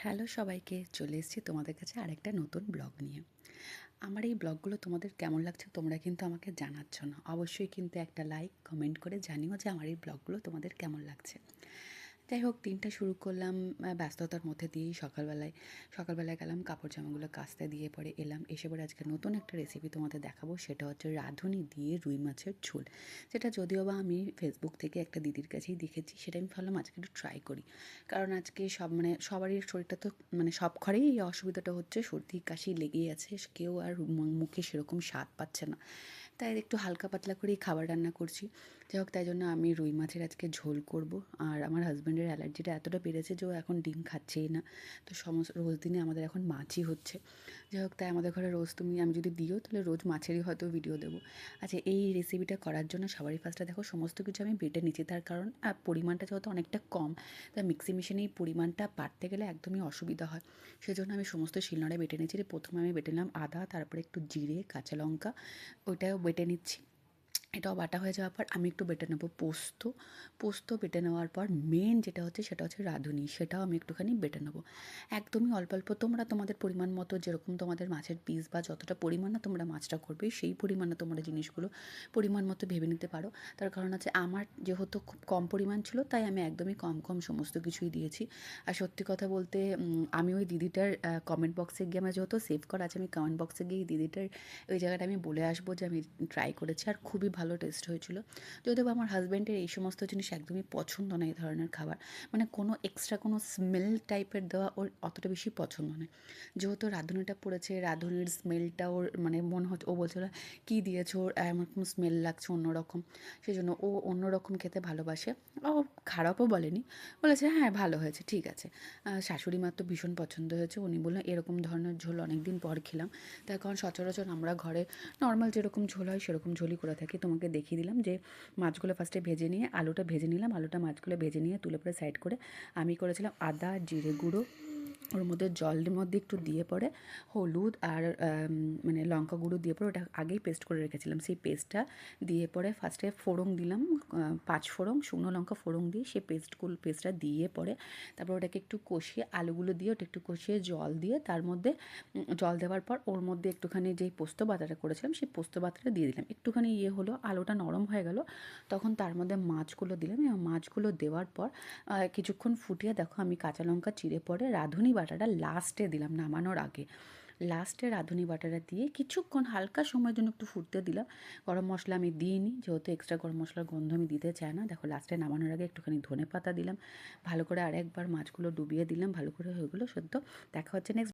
Hello সবাইকে, চলে এসেছি তোমাদের কাছে আরেকটা নতুন ব্লগ নিয়ে। আমার এই ব্লগগুলো তোমাদের কেমন লাগছে তোমরা কিন্তু আমাকে জানাচ্ছ না। অবশ্যই কিন্তু একটা লাইক কমেন্ট করে জানিও যে আমার এই ব্লগগুলো তোমাদের কেমন লাগছে। যাই হোক, দিনটা শুরু করলাম ব্যস্ততার মধ্যে দিয়েই। সকালবেলায় গেলাম কাপড় জামাগুলো কাচতে, দিয়ে পরে এলাম। এসে পরে আজকে নতুন একটা রেসিপি তোমাদের দেখাবো, সেটা হচ্ছে রাঁধুনি দিয়ে রুই মাছের ঝোল। যেটা যদিও বা আমি ফেসবুক থেকে একটা দিদির কাছেই দেখেছি, সেটা আমি ভাবলাম আজকে একটু ট্রাই করি। কারণ আজকে সবারই শরীরটা তো সব ঘরেই এই অসুবিধাটা হচ্ছে, সর্দি কাশি লেগেই আছে, কেউ আর মুখে সেরকম স্বাদ পাচ্ছে না। তাই একটু হালকা পাতলা করেই খাবার রান্না করছি। যাই হোক, তাই জন্য আমি রুই মাছের আজকে ঝোল করব। আর আমার হাজব্যান্ডের অ্যালার্জিটা এতটা বেড়েছে যে ও এখন ডিম খাচ্ছেই না। তো রোজ দিনে আমাদের এখন মাছই হচ্ছে। যাই হোক, তাই আমাদের ঘরে রোজ আমি যদি দিও তাহলে রোজ মাছেরই হয়তো ভিডিও দেবো। আচ্ছা, এই রেসিপিটা করার জন্য সবারই ফার্স্টে দেখো সমস্ত কিছু আমি বেটে নিচ্ছি। তার কারণ পরিমাণটা যেহেতু অনেকটা কম, তাই মিক্সি মেশিনে এই পরিমাণটা বাটতে গেলে একদমই অসুবিধা হয়। সেজন্য আমি সমস্ত শিলনোড়ায় বেটে নিচ্ছি। প্রথমে আমি বেটে নিলাম আদা, তারপরে একটু জিরে, কাঁচা লঙ্কা, ওইটাও বেটে নিচ্ছি। এটাও বাটা হয়ে যাওয়ার পর আমি একটু বেটে নেবো পোস্ত বেটে নেওয়ার পর মেন যেটা হচ্ছে সেটা হচ্ছে রাঁধুনি, সেটাও আমি একটুখানি বেটে নেবো। একদমই অল্প অল্প, তোমরা তোমাদের পরিমাণ মতো, যেরকম তোমাদের মাছের পিস বা যতটা পরিমাণে তোমরা মাছটা করবে সেই পরিমাণে তোমরা জিনিসগুলো পরিমাণ মতো ভেবে নিতে পারো। তার কারণ আছে, আমার যেহেতু খুব কম পরিমাণ ছিল তাই আমি একদমই কম কম সমস্ত কিছুই দিয়েছি। আর সত্যি কথা বলতে আমি ওই দিদিটার কমেন্ট বক্সে গিয়ে, আমার যেহেতু সেভ করা আছে, আমি কমেন্ট বক্সে গিয়ে দিদিটার ওই জায়গাটা আমি বলে আসবো যে আমি ট্রাই করেছি আর খুবই ভালো টেস্ট হয়েছিল। যদিও বা আমার হাজব্যান্ডের এই সমস্ত জিনিস একদমই পছন্দ নয়, এই ধরনের খাবার, মানে কোনো এক্সট্রা কোনো স্মেল টাইপের দেওয়া ওর অতটা বেশি পছন্দ নয়। যেহেতু রাঁধুনিটা পড়েছে, রাঁধুনির স্মেলটা ওর মানে মনে হচ্ছে, ও বলছিল কী দিয়েছো, ওর এমন স্মেল লাগছে অন্যরকম। সেই জন্য ও অন্যরকম খেতে ভালোবাসে। ও খারাপও বলেনি, বলেছে হ্যাঁ ভালো হয়েছে, ঠিক আছে। শাশুড়ি মার তো ভীষণ পছন্দ হয়েছে। উনি বললেন এরকম ধরনের ঝোল অনেক দিন পর খেলাম। তার কারণ সচরাচর আমরা ঘরে নর্মাল যেরকম ঝোল হয় সেরকম ঝোলই করে থাকি। তোমাকে দেখিয়ে দিলাম যে মাছগুলো ফার্স্টে ভেজে নিয়ে, আলুটা ভেজে নিলাম, আলুটা মাছগুলো ভেজে নিয়ে তুলে পরে সাইড করে আমি করেছিলাম আদা জিরে গুঁড়ো, ওর মধ্যে জলের মধ্যে একটু দিয়ে পরে হলুদ আর মানে লঙ্কা গুঁড়ো দিয়ে পরে ওটা আগেই পেস্ট করে রেখেছিলাম, সেই পেস্টটা দিয়ে পরে ফার্স্টে ফোড়ন দিলাম, 5 ফোড়ন শুকনো লঙ্কা ফোড়ন দিয়ে সেই পেস্টটা দিয়ে পরে তারপর ওটাকে একটু কষিয়ে, আলুগুলো দিয়ে ওটা একটু কষিয়ে জল দিয়ে, তার মধ্যে জল দেওয়ার পর ওর মধ্যে একটুখানি যেই পোস্ত বাটাটা করেছিলাম সেই পোস্ত বাটাটা দিয়ে দিলাম। একটুখানি হলো, আলুটা নরম হয়ে গেল, তখন তার মধ্যে মাছগুলো দিলাম এবং মাছগুলো দেওয়ার পর কিছুক্ষণ ফুটিয়ে, দেখো আমি কাঁচা লঙ্কা চিড়ে পরে রাঁধুনি বাটাটা লাস্টে দিলাম নামানোর আগে। লাস্টে রাঁধুনি বাটাটা দিয়ে কিছুক্ষণ হালকা সময়ের জন্য একটু ফুটতে দিলাম। গরম মশলা আমি দিইনি, যেহেতু এক্সট্রা গরম মশলার গন্ধ আমি দিতে চাই না। দেখো লাস্টে নামানোর আগে একটুখানি ধনে পাতা দিলাম, ভালো করে আরেকবার মাছগুলো ডুবিয়ে দিলাম, ভালো করে হয়ে গেলো সেদ্ধ। দেখা হচ্ছে নেক্সট